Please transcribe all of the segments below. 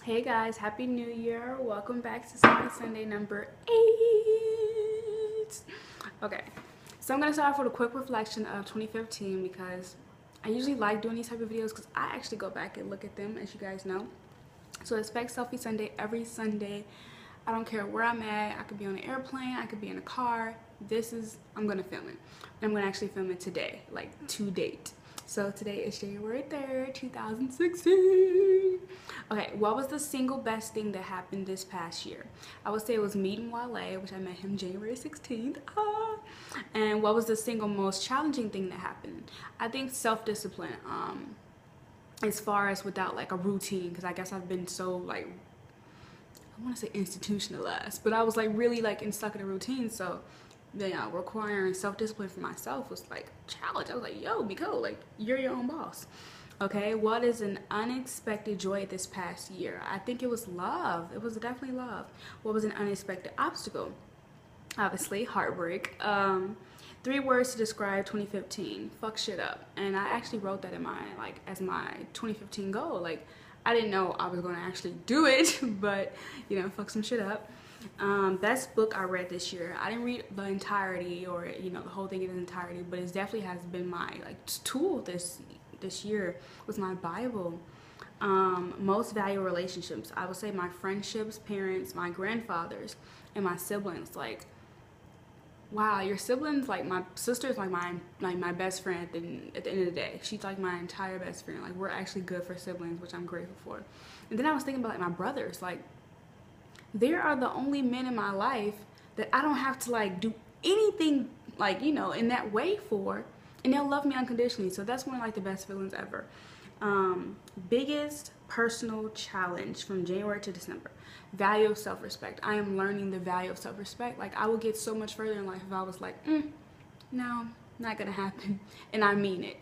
Hey guys, happy new year. Welcome back to Selfie Sunday number 8. Okay, so I'm gonna start off with a quick reflection of 2015 because I usually like doing these type of videos because I actually go back and look at them, as you guys know. So expect Selfie Sunday every Sunday. I don't care where I'm at. I could be on an airplane, I could be in a car. I'm gonna film it. And I'm gonna actually film it today, like to date. So today is January 3rd, 2016. Okay, what was the single best thing that happened this past year? I would say it was meeting Wale, which I met him January 16th. And what was the single most challenging thing that happened? I think self-discipline. As far as without like a routine, because I guess I've been so like, I want to say institutionalized, but I was like really like stuck in a routine. So requiring self-discipline for myself was like a challenge. I was like, yo, Miko, like you're your own boss. Okay, what is an unexpected joy this past year? I think it was love. It was definitely love. What was an unexpected obstacle? Obviously, heartbreak. 3 words to describe 2015: fuck shit up. And I actually wrote that in my as my 2015 goal. Like, I didn't know I was gonna actually do it, but fuck some shit up. Best book I read this year. I didn't read the entirety or the whole thing in its entirety, but it definitely has been my tool this year was my Bible. Most valuable relationships. I would say my friendships, parents, my grandfathers, and my siblings. Like, wow, your siblings, like my sister's like my best friend at the end of the day. She's like my entire best friend. Like, we're actually good for siblings, which I'm grateful for. And then I was thinking about like my brothers. Like, there are the only men in my life that I don't have to like do anything like in that way for, and they'll love me unconditionally. So that's one of like the best feelings ever. Biggest personal challenge from January to December: value of self-respect. I am learning the value of self-respect. Like, I would get so much further in life if I was like, no, not gonna happen, and I mean it.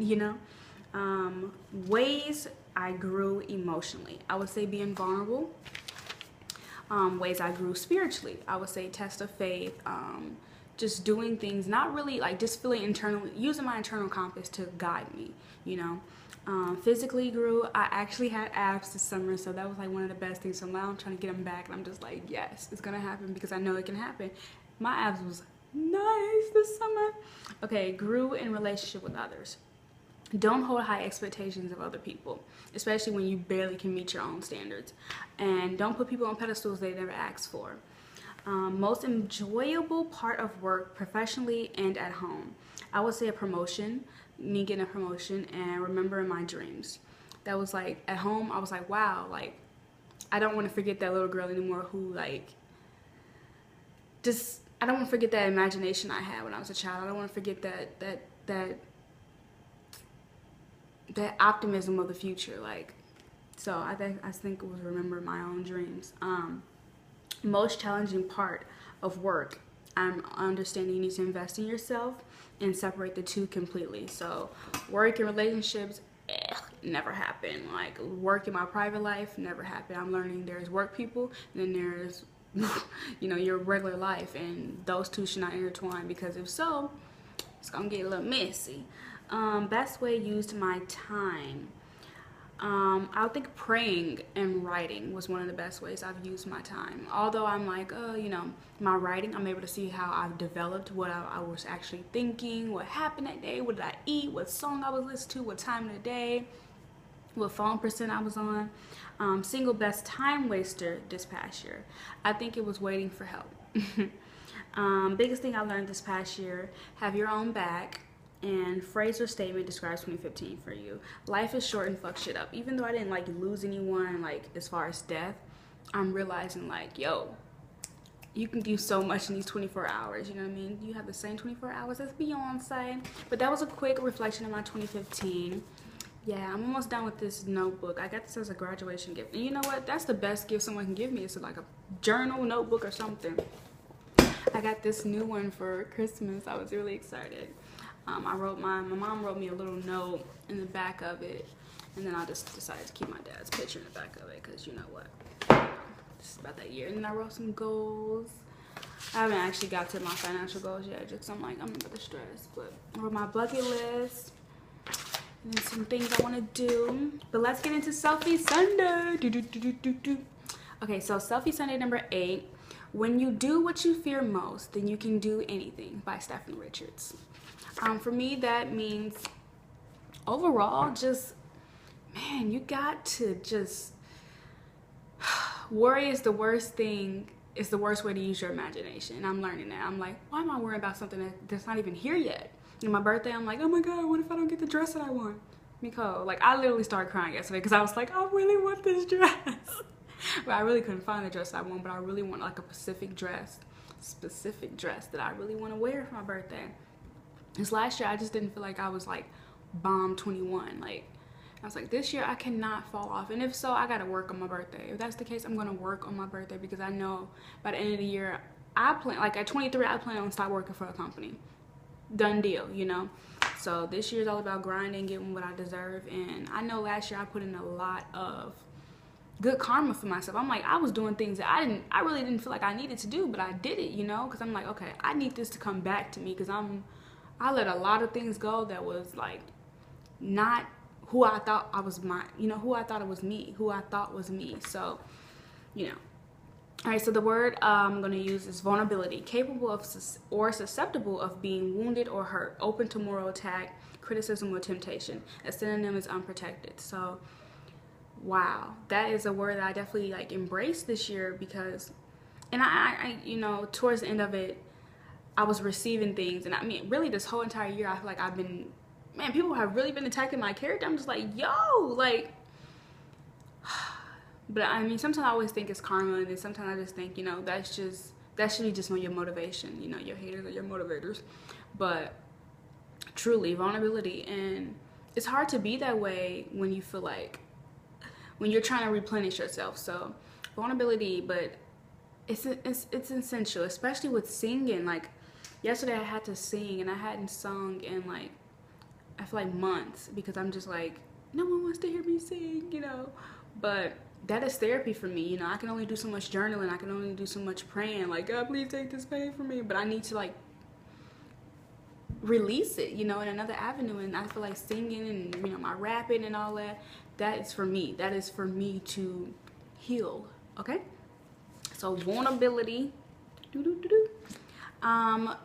Ways I grew emotionally. I would say being vulnerable. Ways I grew spiritually. I would say test of faith. Just doing things, not really like just feeling internally, using my internal compass to guide me. Physically grew. I actually had abs this summer, so that was like one of the best things. So now I'm trying to get them back, and I'm just like, yes, it's gonna happen because I know it can happen. My abs was nice this summer. Okay, grew in relationship with others. Don't hold high expectations of other people, especially when you barely can meet your own standards. And don't put people on pedestals they never asked for. Most enjoyable part of work, professionally and at home. I would say a promotion, me getting a promotion, and remembering my dreams. That was like, at home, I was like, wow, like, I don't want to forget that little girl anymore who I don't want to forget that imagination I had when I was a child. I don't want to forget that optimism of the future. Like, so I think it was remember my own dreams. Most challenging part of work, I'm understanding you need to invest in yourself and separate the two completely. So work and relationships, never happen. Like, work in my private life, never happen. I'm learning there's work people, and then there's your regular life, and those two should not intertwine, because if so, it's gonna get a little messy. Best way used my time. I think praying and writing was one of the best ways I've used my time. Although I'm like, my writing, I'm able to see how I've developed what I was actually thinking, what happened that day, what did I eat, what song I was listening to, what time of the day, what phone percent I was on. Single best time waster this past year. I think it was waiting for help. Biggest thing I learned this past year: have your own back. And phrase or statement describes 2015 for you. Life is short and fuck shit up. Even though I didn't lose anyone as far as death, I'm realizing yo, you can do so much in these 24 hours. You know what I mean? You have the same 24 hours as Beyonce. But that was a quick reflection of my 2015. Yeah, I'm almost done with this notebook. I got this as a graduation gift. And you know what? That's the best gift someone can give me. It's like a journal, notebook, or something. I got this new one for Christmas. I was really excited. My mom wrote me a little note in the back of it, and then I just decided to keep my dad's picture in the back of it, because you know what, it's about that year. And then I wrote some goals. I haven't actually got to my financial goals yet, just I'm about to stress, but I wrote my bucket list, and then some things I want to do. But let's get into Selfie Sunday. Okay, so Selfie Sunday number 8. When you do what you fear most, then you can do anything, by Stephanie Richards. For me, that means overall, just, man, you got to just, worry is the worst thing. It's the worst way to use your imagination. And I'm learning that. I'm like, why am I worrying about something that's not even here yet? And my birthday, I'm like, oh my God, what if I don't get the dress that I want? Nicole, like, I literally started crying yesterday because I was like, I really want this dress. But I really couldn't find the dress I want, but I really want like a specific dress that I really want to wear for my birthday. This last year, I just didn't feel like I was like bomb 21. Like, I was like, this year I cannot fall off. And if so, I got to work on my birthday. If that's the case, I'm going to work on my birthday because I know by the end of the year, I plan, like at 23, I plan on stop working for a company. Done deal, you know? So this year is all about grinding, getting what I deserve. And I know last year I put in a lot of good karma for myself. I'm like, I was doing things that I really didn't feel like I needed to do, but I did it, you know? Because I'm like, okay, I need this to come back to me because I let a lot of things go that was like not who I thought I was who I thought it was me, who I thought was me. So, you know. All right, so the word I'm going to use is vulnerability, capable of or susceptible of being wounded or hurt, open to moral attack, criticism, or temptation. A synonym is unprotected. So, wow, that is a word that I definitely like embraced this year because, and I you know, towards the end of it, I was receiving things, and I mean, really this whole entire year, I feel like I've been, man, people have really been attacking my character. I'm just like, yo, like, but I mean, sometimes I always think it's karma, and then sometimes I just think, you know, that should be just on your motivation, you know, your haters are your motivators. But truly, vulnerability, and it's hard to be that way when you feel like, when you're trying to replenish yourself. So vulnerability, but it's essential, especially with singing. Like yesterday I had to sing, and I hadn't sung in like, I feel like months, because I'm just like, no one wants to hear me sing, you know. But that is therapy for me, you know. I can only do so much journaling, I can only do so much praying, like, God, please take this pain from me. But I need to like release it, you know, in another avenue. And I feel like singing and, you know, my rapping and all that, that is for me. That is for me to heal, okay? So vulnerability,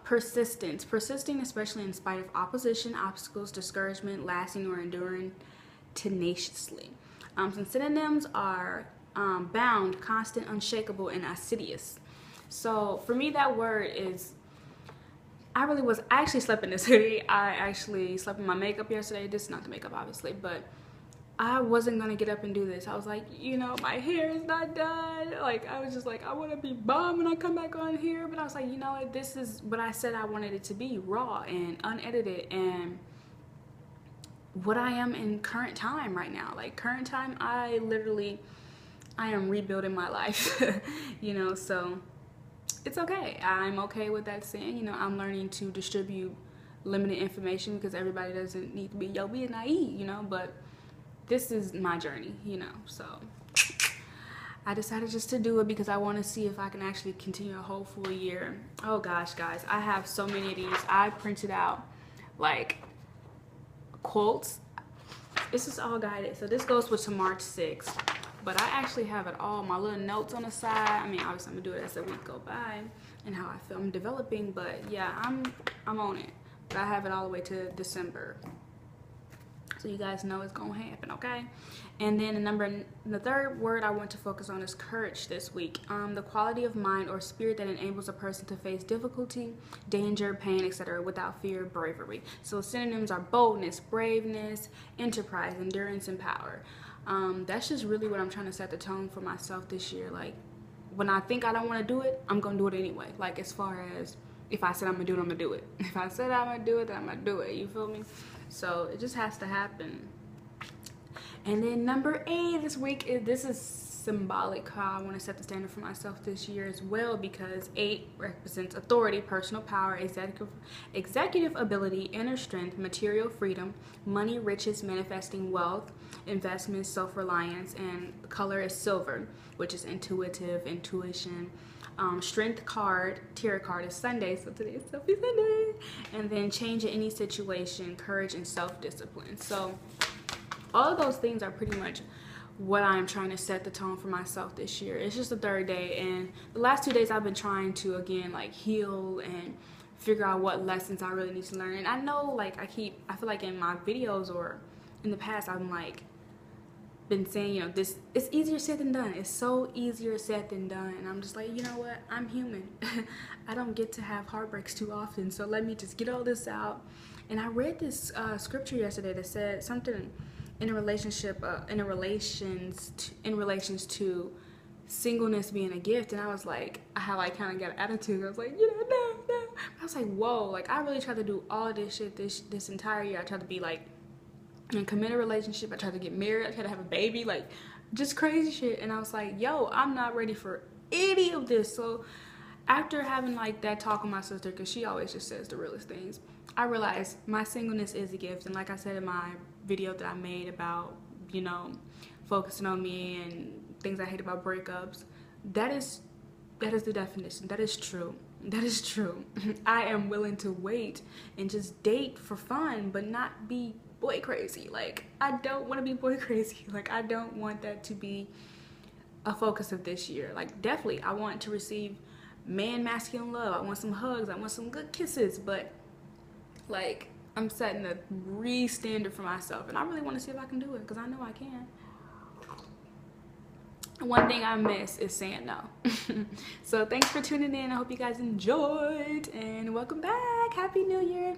persistence, persisting especially in spite of opposition, obstacles, discouragement, lasting or enduring tenaciously. Some synonyms are bound, constant, unshakable, and assiduous. So for me, that word is, I actually slept in this hoodie. I actually slept in my makeup yesterday. This is not the makeup, obviously, but I wasn't gonna get up and do this. I was like, you know, my hair is not done. Like, I was just like, I want to be bomb when I come back on here. But I was like, you know what? This is what I said I wanted it to be, raw and unedited, and what I am in current time right now. Like current time, I am rebuilding my life, you know. So it's okay. I'm okay with that saying. You know, I'm learning to distribute limited information because everybody doesn't need to be be naive, you know. But this is my journey, you know. So I decided just to do it because I want to see if I can actually continue a whole full year. Oh gosh, guys, I have so many of these. I printed out like quotes. This is all guided, so this goes with to March 6th, but I actually have it all, my little notes on the side. I mean, obviously I'm gonna do it as the week go by and how I feel I'm developing, but yeah, I'm on it. But I have it all the way to December, so you guys know it's gonna happen, okay? And then the third word I want to focus on is courage this week. The quality of mind or spirit that enables a person to face difficulty, danger, pain, etc. without fear, bravery. So synonyms are boldness, braveness, enterprise, endurance, and power. That's just really what I'm trying to set the tone for myself this year. Like, when I think I don't want to do it, I'm gonna do it anyway. Like, as far as if I said I'm gonna do it, I'm gonna do it. If I said I'm gonna do it, then I'm gonna do it. You feel me? So it just has to happen. And then number 8 this week, this is symbolic how I want to set the standard for myself this year as well, because 8 represents authority, personal power, executive ability, inner strength, material freedom, money, riches, manifesting wealth, investments, self-reliance, and color is silver, which is intuition. Strength card, tarot card is Sunday, so today is Selfie Sunday. And then change in any situation, courage, and self-discipline. So all of those things are pretty much what I'm trying to set the tone for myself this year. It's just the 3rd day, and the last 2 days I've been trying to, again, like, heal and figure out what lessons I really need to learn. And I know, like, I feel like in my videos or in the past, I'm like been saying, you know, this, it's easier said than done. It's so easier said than done. And I'm just like, you know what, I'm human. I don't get to have heartbreaks too often, so let me just get all this out. And I read this scripture yesterday that said something in a relationship, in relations to singleness being a gift. And I was like, I like kind of got an attitude. I was like, you know, no. I was like, whoa, like, I really tried to do all of this shit this entire year. I tried to be like in a committed relationship. I tried to get married. I tried to have a baby, like, just crazy shit. And I was like, yo, I'm not ready for any of this. So after having like that talk with my sister, because she always just says the realest things, I realized my singleness is a gift. And like I said in my video that I made about, you know, focusing on me and things I hate about breakups, that is the definition. That is true. That is true. I am willing to wait and just date for fun, but not be boy crazy. Like, I don't want to be boy crazy. Like, I don't want that to be a focus of this year. Like, definitely I want to receive masculine love. I want some hugs. I want some good kisses. But like, I'm setting a standard for myself, and I really want to see if I can do it, because I know I can. One thing I miss is saying no. So thanks for tuning in. I hope you guys enjoyed, and welcome back. Happy New Year.